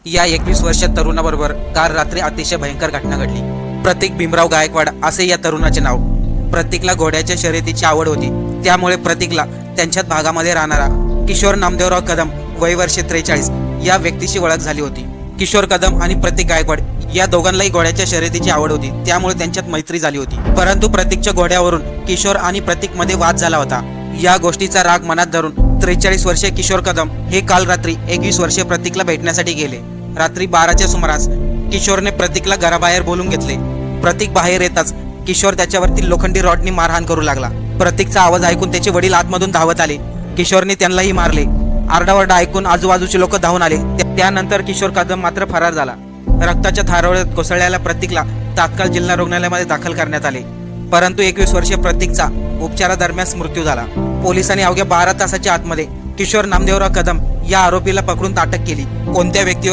या 21 वर्षीय तरुणाबरोबर काल रात्री अतिशय भयंकर घटना घडली। प्रतीक भीमराव गायकवाड असे या तरुणाचे नाव। प्रतीकला घोड्याच्या शर्यतीची आवड होती, त्यामुळे प्रतीकला त्यांच्याच भागामध्ये राहणारा किशोर नामदेवराव कदम वय वर्षे 43 या व्यक्तीशी ओळख झाली होती। किशोर कदम आणि प्रतीक गायकवाड या दोघांनाही घोड्याच्या शर्यतीची आवड होती, त्यामुळे त्यांच्यात मैत्री झाली होती। परंतु प्रतीकच्या घोड्यावरून किशोर आणि प्रतीक मध्ये वाद झाला होता। या गोष्टीचा राग मनात धरून 43 वर्षीय किशोर कदम हे काल रात्री 21 वर्षीय प्रतीकला भेटण्यासाठी गेले। रात्री 12च्या सुमारास किशोरने प्रतीकला घराबाहेर बोलून घेतले। प्रतीक बाहेर येताच किशोर त्याच्यावरती लोखंडी रॉडनी मारहाण करू लागला। प्रतीकचा आवाज ऐकून त्याचे वडील आतमधून धावत आले। किशोरने त्यांनाही मारले। आरडाओरडा ऐकून आजूबाजूचे लोक धावून आले। त्यानंतर किशोर कदम मात्र फरार झाला। रक्ताच्या थारोळ्यात कोसळलेल्या प्रतीकला तात्काळ जिल्हा रुग्णालयामध्ये दाखल करण्यात आले, परंतु 21 वर्षीय प्रतीकचा उपचारादरम्यान मृत्यू झाला। पोलिसांनी अवघ्या 12 तासाच्या आतमध्ये किशोर नामदेवराव कदम या आरोपीला पकडून अटक केली। कोणत्या व्यक्तीवर